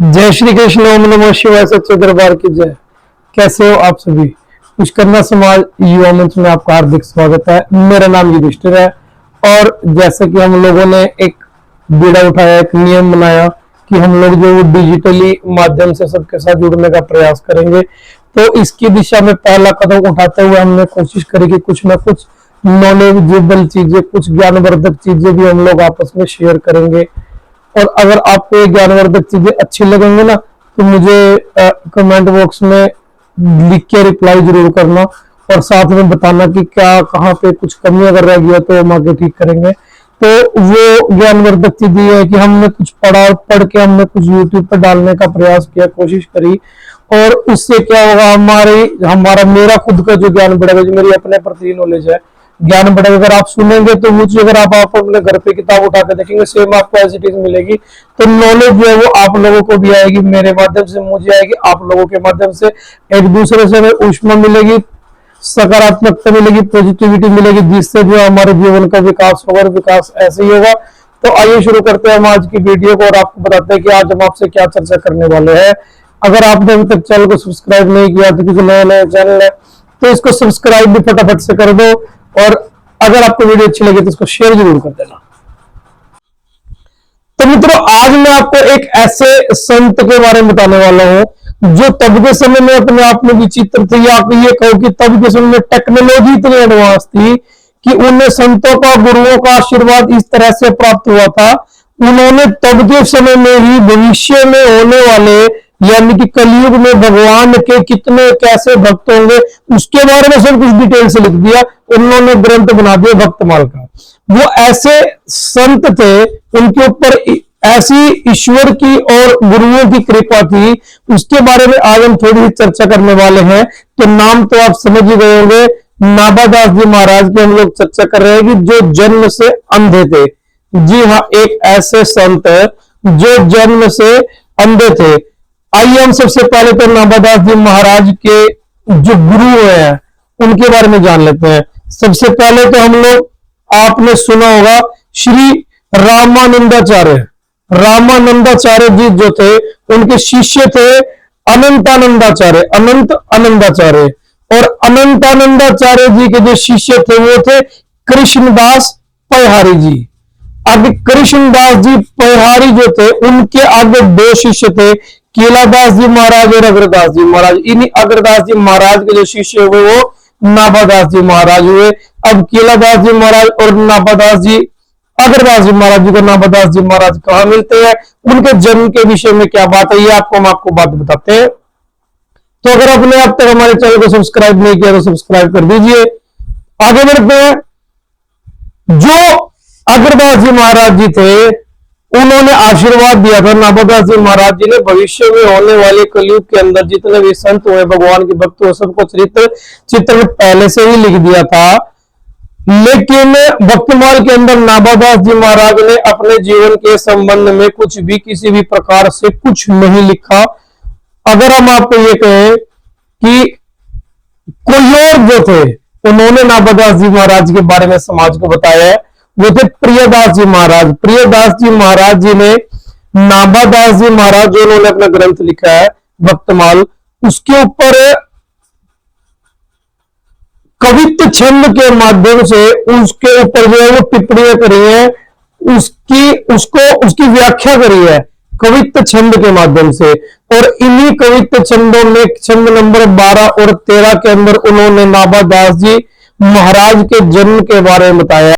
जय श्री कृष्ण। ओम नमः शिवाय। सच्चे दरबार की जय। कैसे हो आप सभी। विश्वकर्मा समाज युवा मंच में आपका हार्दिक स्वागत है। मेरा नाम युधिष्ठिर है और जैसे कि हम लोगों ने एक बीड़ा उठाया, एक नियम बनाया कि हम लोग जो डिजिटली माध्यम से सबके साथ जुड़ने का प्रयास करेंगे, तो इसकी दिशा में पहला कदम उठाते हुए हमने कोशिश करी कि कुछ ना कुछ नॉलेजेबल चीजें, कुछ ज्ञानवर्धक चीजें भी हम लोग आपस में शेयर करेंगे। और अगर आपको ये ज्ञानवर्धक चीजें अच्छी लगेंगे ना, तो मुझे कमेंट बॉक्स में लिख के रिप्लाई जरूर करना और साथ में बताना कि क्या कहाँ पे कुछ कमी अगर रह गया तो हम आगे ठीक करेंगे। तो वो ज्ञानवर्धक चीज ये है कि हमने कुछ पढ़ के हमने कुछ यूट्यूब पर डालने का प्रयास किया, कोशिश करी, और उससे क्या होगा, हमारा मेरा खुद का जो ज्ञान बढ़ेगा, जो मेरी अपने प्रति नॉलेज है, ज्ञान बढ़ेगा। अगर आप सुनेंगे तो वो चीज अगर आप अपने घर पे किताब उठा के देखेंगे, सेम आपको ऐसी चीज मिलेगी। तो नॉलेज जो है वो आप लोगों को भी आएगी, मेरे माध्यम से मुझे आएगी, आप लोगों के माध्यम से एक दूसरे से ऊष्मा मिलेगी, सकारात्मकता मिलेगी, पॉजिटिविटी मिलेगी, जिससे जो हमारे जीवन का विकास होगा और विकास ऐसे ही होगा। तो आइए शुरू करते हैं हम आज की वीडियो को और आपको बताते हैं कि आज हम आपसे क्या चर्चा करने वाले हैं। अगर आपने अभी तक चैनल को सब्सक्राइब नहीं किया तो क्योंकि नया नया चैनल है तो इसको सब्सक्राइब भी फटाफट से कर दो, और अगर आपको वीडियो अच्छी लगी तो इसको शेयर जरूर कर देना। तो मित्रों, आज मैं आपको एक ऐसे संत के बारे में बताने वाला हूं जो तब के समय में अपने आप में विचित्र थे, या आप ये कहो कि तब के समय में टेक्नोलॉजी इतनी एडवांस थी कि उन्हें संतों का, गुरुओं का आशीर्वाद इस तरह से प्राप्त हुआ था। उन्होंने तब के समय में ही भविष्य में होने वाले, यानी कि कलयुग में भगवान के कितने कैसे भक्त होंगे उसके बारे में सब कुछ डिटेल से लिख दिया। उन्होंने ग्रंथ बना दिया भक्तमाल का। वो ऐसे संत थे, उनके ऊपर ऐसी ईश्वर की और गुरुओं की कृपा थी, उसके बारे में आज हम थोड़ी सी चर्चा करने वाले हैं। तो नाम तो आप समझ ही गए होंगे, नाभादास जी महाराज की हम लोग चर्चा कर रहे हैं कि जो जन्म से अंधे थे। जी हाँ, एक ऐसे संत जो जन्म से अंधे थे। आइए हम सबसे पहले तो नाभादास जी महाराज के जो गुरु हैं उनके बारे में जान लेते हैं। सबसे पहले तो हम लोग, आपने सुना होगा, श्री रामानंदाचार्य। रामानंदाचार्य जी जो थे उनके शिष्य थे अनंतानंदाचार्य, अनंत आनंदाचार्य। और अनंतानंदाचार्य जी के जो शिष्य थे वो थे कृष्णदास पयहारी जी। अब कृष्णदास जी पयहारी जो थे उनके आगे दो शिष्य थे, केलादास जी महाराज और अग्रदास जी महाराज। इन्हीं अग्रदास जी महाराज के जो शिष्य हुए वो नाभादास जी महाराज हुए। अब केलादास जी महाराज और नाभादास जी, अग्रदास जी महाराज जी को नाभादास जी महाराज कहाँ मिलते हैं, उनके जन्म के विषय में क्या बात है, ये हम आपको बात बताते हैं। तो अगर आपने अब तक हमारे चैनल को सब्सक्राइब नहीं किया तो सब्सक्राइब कर दीजिए। आगे बढ़ते हैं। जो अग्रदास जी महाराज जी थे उन्होंने आशीर्वाद दिया था नाभादास जी महाराज जी ने, भविष्य में होने वाले कलयुग के अंदर जितने भी संत हुए, भगवान के भक्त हुए, सबको चित्र में पहले से ही लिख दिया था। लेकिन भक्तमाल के अंदर नाभादास जी महाराज ने अपने जीवन के संबंध में कुछ भी, किसी भी प्रकार से कुछ नहीं लिखा। अगर हम आपको ये कहें कि कोई और जो थे उन्होंने नाभादास जी महाराज के बारे में समाज को बताया है, वो थे प्रियदास जी महाराज। प्रियदास जी महाराज जी ने नाभादास जी महाराज जो उन्होंने अपना ग्रंथ लिखा है भक्तमाल, उसके ऊपर कवित्व छंद के माध्यम से उसके ऊपर जो है वो टिप्पणियां करी है, उसकी व्याख्या करी है कवित्व छंद के माध्यम से। और इन्हीं कवित्व छंदों में छंद नंबर 12 और 13 के अंदर उन्होंने नाभादास जी महाराज के जन्म के बारे में बताया।